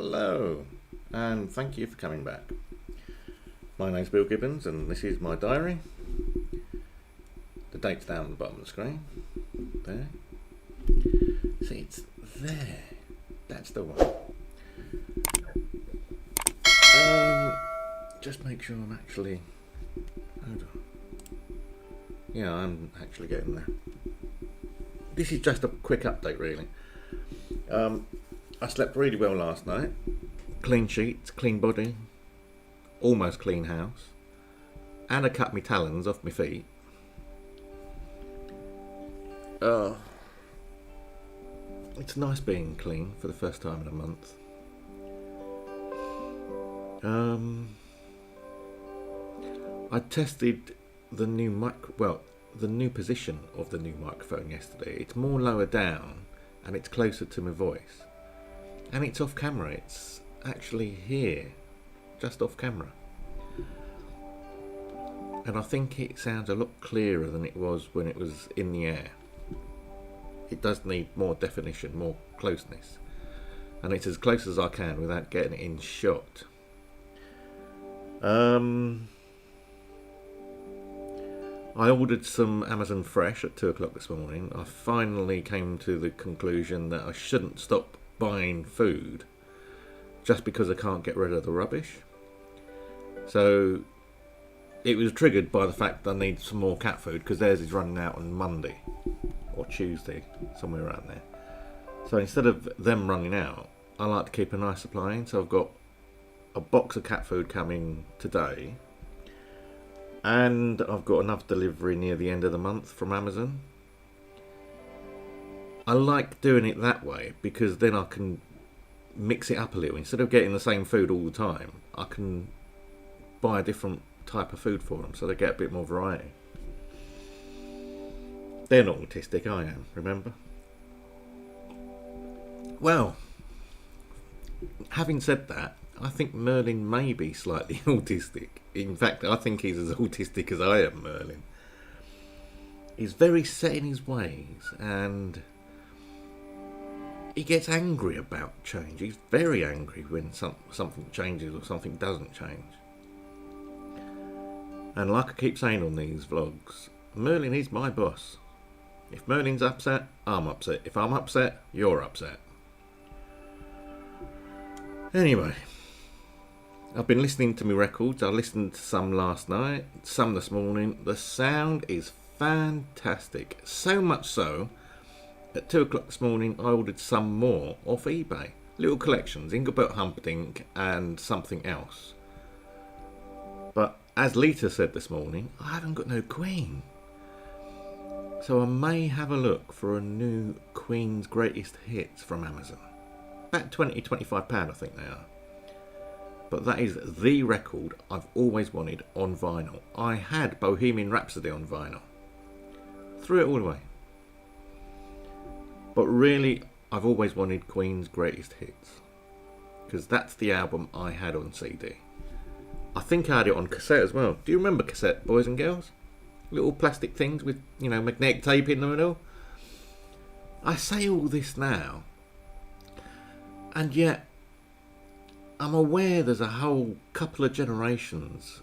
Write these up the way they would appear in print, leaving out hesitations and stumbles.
Hello, and thank you for coming back. My name's Bill Gibbons, and this is my diary. The date's down at the bottom of the screen. There. See, it's there. That's the one. Just make sure I'm actually... Hold on. Yeah, I'm actually getting there. This is just a quick update, really. I slept really well last night. Clean sheets, clean body, almost clean house, and I cut my talons off my feet. It's nice being clean for the first time in a month. I tested the new the new position of the new microphone yesterday. It's more lower down and it's closer to my voice. And it's off camera. It's actually here, just off camera. And I think it sounds a lot clearer than it was when it was in the air. It does need more definition, more closeness. And it's as close as I can without getting it in shot. I ordered some Amazon Fresh at 2 o'clock this morning. I finally came to the conclusion that I shouldn't stop buying food just because I can't get rid of the rubbish. So it was triggered by the fact that I need some more cat food because theirs is running out on Monday or Tuesday, somewhere around there. So instead of them running out, I like to keep a nice supply in. So I've got a box of cat food coming today, and I've got enough delivery near the end of the month from Amazon. I like doing it that way because then I can mix it up a little. Instead of getting the same food all the time, I can buy a different type of food for them so they get a bit more variety. They're not autistic, I am, remember? Well, having said that, I think Merlin may be slightly autistic. In fact, I think he's as autistic as I am, Merlin. He's very set in his ways and he gets angry about change. He's very angry when something changes or something doesn't change. And like I keep saying on these vlogs, Merlin is my boss. If Merlin's upset, I'm upset. If I'm upset, you're upset. Anyway, I've been listening to my records. I listened to some last night, some this morning. The sound is fantastic. So much so, at 2 o'clock this morning, I ordered some more off eBay. Little collections, Engelbert Humperdinck and something else. But as Lita said this morning, I haven't got no Queen. So I may have a look for a new Queen's Greatest Hits from Amazon. About £20-25 I think they are. But that is the record I've always wanted on vinyl. I had Bohemian Rhapsody on vinyl. Threw it all away. But really, I've always wanted Queen's Greatest Hits. Because that's the album I had on CD. I think I had it on cassette as well. Do you remember cassette, boys and girls? Little plastic things with, magnetic tape in the middle. I say all this now, and yet I'm aware there's a whole couple of generations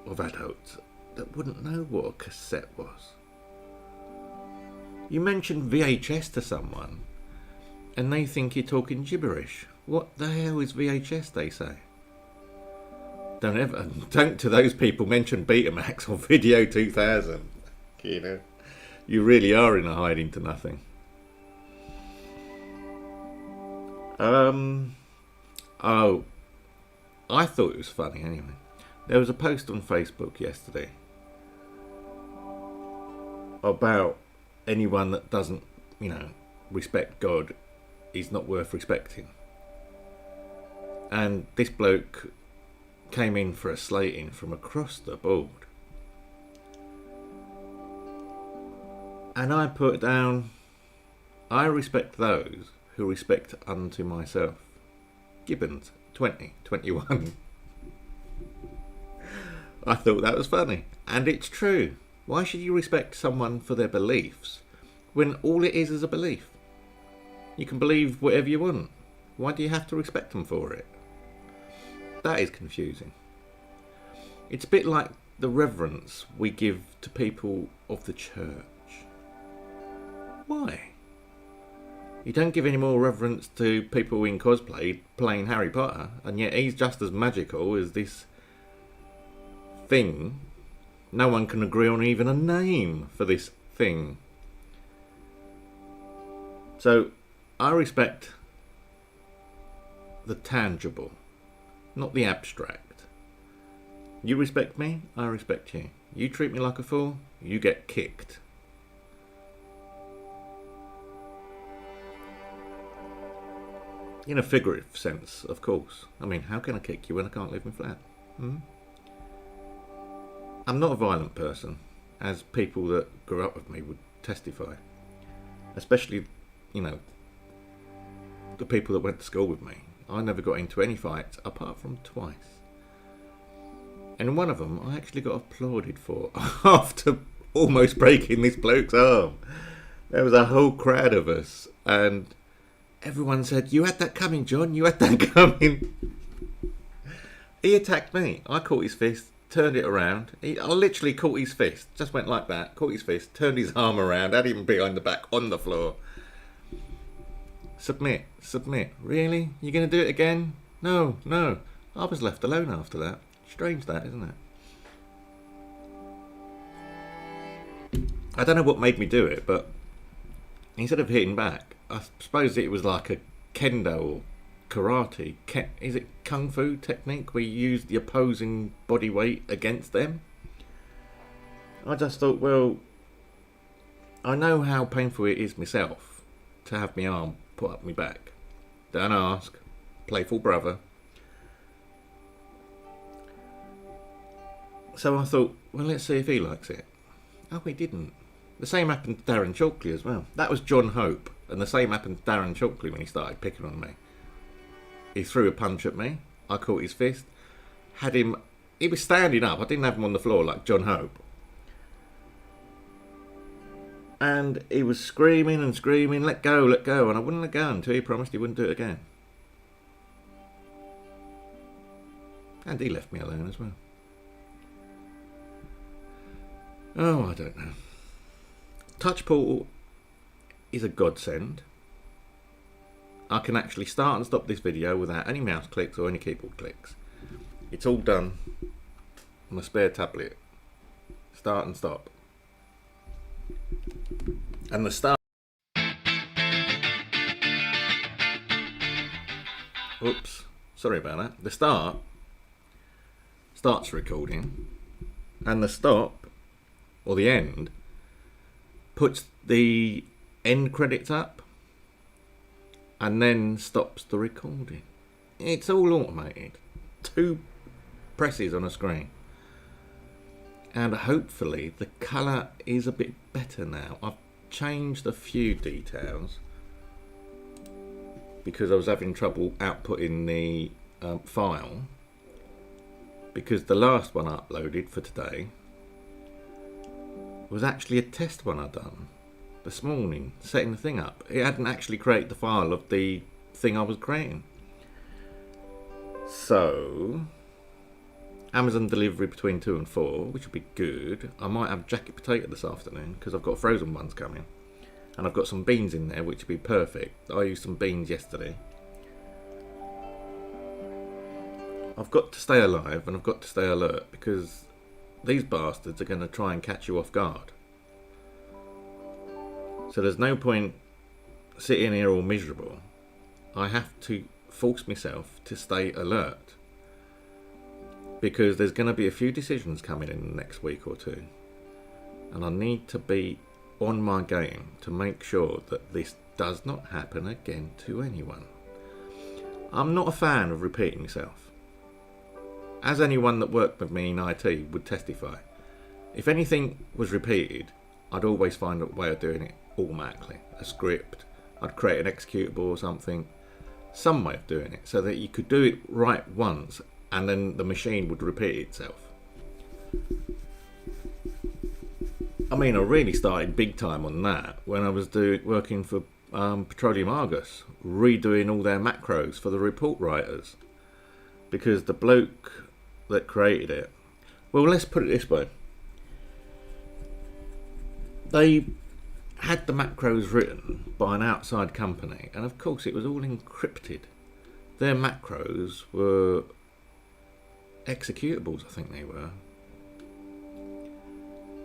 of adults that wouldn't know what a cassette was. You mention VHS to someone and they think you're talking gibberish. What the hell is VHS, they say. Don't to those people mention Betamax or Video 2000. You really are in a hiding to nothing. Oh, I thought it was funny anyway. There was a post on Facebook yesterday about anyone that doesn't, respect God is not worth respecting. And this bloke came in for a slating from across the board. And I put down, I respect those who respect unto myself. Gibbons, 2021. I thought that was funny. And it's true. Why should you respect someone for their beliefs when all it is a belief? You can believe whatever you want. Why do you have to respect them for it? That is confusing. It's a bit like the reverence we give to people of the church. Why? You don't give any more reverence to people in cosplay playing Harry Potter, and yet he's just as magical as this thing. No one can agree on even a name for this thing. So, I respect the tangible, not the abstract. You respect me, I respect you. You treat me like a fool, you get kicked. In a figurative sense, of course. I mean, how can I kick you when I can't live in flat? I'm not a violent person, as people that grew up with me would testify. Especially, you know, the people that went to school with me. I never got into any fights, apart from twice. And one of them I actually got applauded for after almost breaking this bloke's arm. There was a whole crowd of us, and everyone said, "You had that coming, John, you had that coming." He attacked me. I caught his fist, turned it around. I literally caught his fist, just went like that, caught his fist, turned his arm around, had him behind the back on the floor. Submit, submit. Really? You're going to do it again? No, no. I was left alone after that. Strange that, isn't it? I don't know what made me do it, but instead of hitting back, I suppose it was like a kendo or karate. Is it kung fu technique where you use the opposing body weight against them? I just thought, well, I know how painful it is myself to have my arm put up my back. Don't ask. Playful brother. So I thought, well, let's see if he likes it. Oh, he didn't. The same happened to Darren Chalkley as well. That was John Hope, and the same happened to Darren Chalkley when he started picking on me. He threw a punch at me. I caught his fist. Had him... He was standing up. I didn't have him on the floor like John Hope. And he was screaming and screaming, let go, and I wouldn't let go until he promised he wouldn't do it again. And he left me alone as well. Oh, I don't know. Touch Portal is a godsend. I can actually start and stop this video without any mouse clicks or any keyboard clicks. It's all done on a spare tablet. Start and stop. And the start... Oops, sorry about that. The start starts recording, and the stop, or the end, puts the end credits up and then stops the recording. It's all automated. 2 presses on a screen. And hopefully the colour is a bit better now. I've changed a few details because I was having trouble outputting the file, because the last one I uploaded for today was actually a test one I done this morning, setting the thing up. It hadn't actually created the file of the thing I was creating. So, Amazon delivery between 2 and 4, which would be good. I might have jacket potato this afternoon because I've got frozen ones coming. And I've got some beans in there, which would be perfect. I used some beans yesterday. I've got to stay alive and I've got to stay alert, because these bastards are going to try and catch you off guard. So there's no point sitting here all miserable. I have to force myself to stay alert, because there's going to be a few decisions coming in the next week or two, and I need to be on my game to make sure that this does not happen again to anyone. I'm not a fan of repeating myself, as anyone that worked with me in IT would testify. If anything was repeated, I'd always find a way of doing it automatically. A script, I'd create an executable or something, some way of doing it, so that you could do it right once and then the machine would repeat itself. I mean, I really started big time on that when I was working for Petroleum Argus, redoing all their macros for the report writers, because the bloke that created it, well, let's put it this way, they had the macros written by an outside company, and of course it was all encrypted. Their macros were executables, I think they were,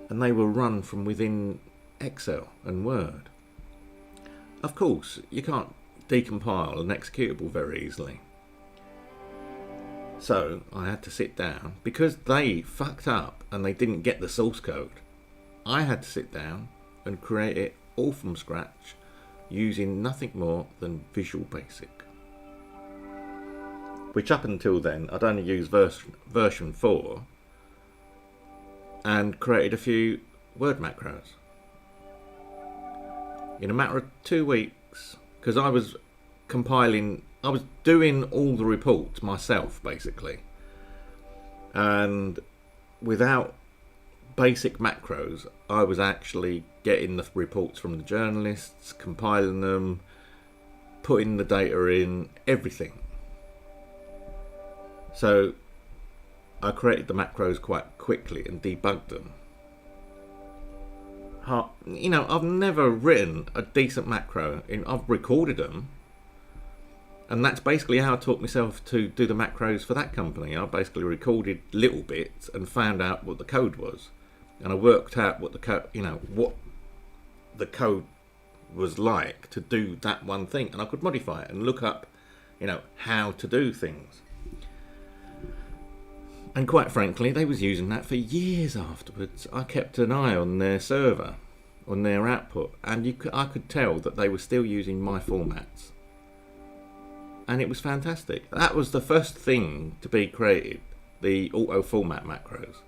and they were run from within Excel and Word. Of course, you can't decompile an executable very easily. So I had to sit down, because they fucked up and they didn't get the source code. I had to sit down and create it all from scratch using nothing more than Visual Basic, which up until then I'd only used version 4, and created a few Word macros in a matter of 2 weeks, because I was doing all the reports myself basically, and without basic macros I was actually getting the reports from the journalists, compiling them, putting the data in, everything. So I created the macros quite quickly and debugged them. You know, I've never written a decent macro. I've recorded them, and that's basically how I taught myself to do the macros for that company. I basically recorded little bits and found out what the code was, and I worked out what what the code was like to do that one thing, and I could modify it and look up, how to do things. And quite frankly, they was using that for years afterwards. I kept an eye on their server, on their output, and I could tell that they were still using my formats. And it was fantastic. That was the first thing to be created, the auto format macros.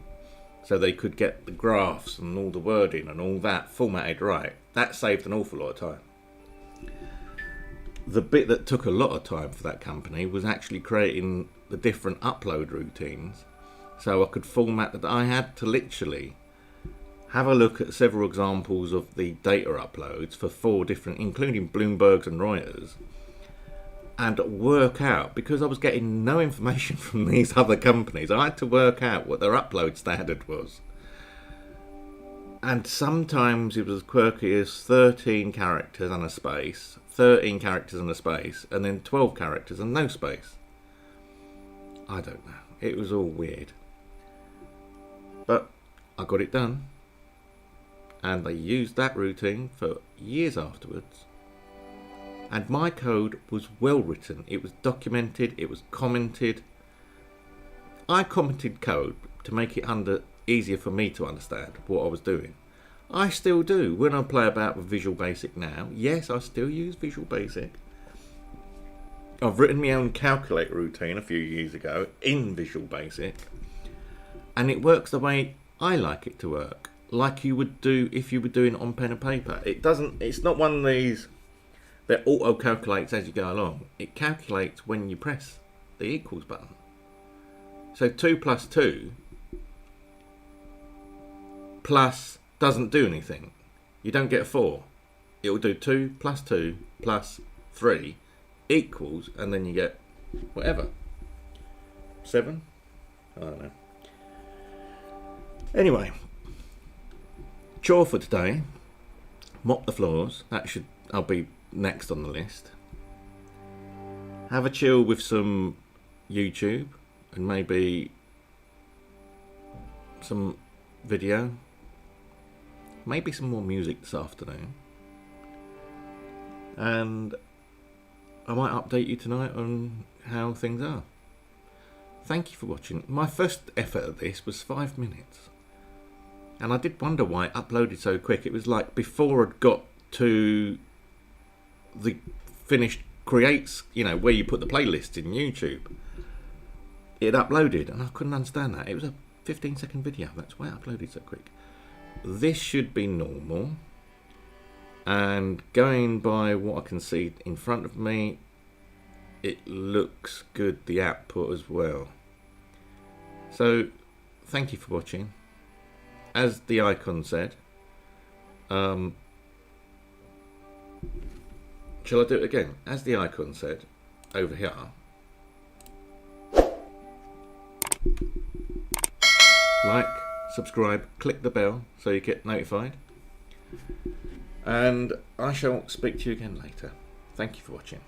So they could get the graphs and all the wording and all that formatted right. That saved an awful lot of time. The bit that took a lot of time for that company was actually creating the different upload routines, so I could format that. I had to literally have a look at several examples of the data uploads for 4 different, including Bloomberg's and Reuters, and work out, because I was getting no information from these other companies, I had to work out what their upload standard was. And sometimes it was as quirky as 13 characters and a space, 13 characters and a space, and then 12 characters and no space. I don't know. It was all weird. But I got it done. And they used that routine for years afterwards. And my code was well written. It was documented. It was commented. I commented code to make it easier for me to understand what I was doing. I still do. When I play about with Visual Basic now, yes, I still use Visual Basic. I've written my own calculate routine a few years ago in Visual Basic, and it works the way I like it to work, like you would do if you were doing it on pen and paper. It's not one of these that auto calculates as you go along. It calculates when you press the equals button. So 2 plus 2 plus doesn't do anything. You don't get a 4. It will do 2 plus 2 plus 3 equals, and then you get whatever. 7? I don't know. Anyway, chore for today. Mop the floors. I'll be next on the list. Have a chill with some YouTube and maybe some video. Maybe some more music this afternoon. And I might update you tonight on how things are. Thank you for watching. My first effort at this was 5 minutes. And I did wonder why it uploaded so quick. It was like before I'd got to the finished creates, where you put the playlist in YouTube. It uploaded and I couldn't understand that. It was a 15-second video. That's why it uploaded so quick. This should be normal. And going by what I can see in front of me, it looks good, the output as well. So, thank you for watching. As the icon said, Shall I do it again? As the icon said over here, like, subscribe, click the bell so you get notified, and I shall speak to you again later. Thank you for watching.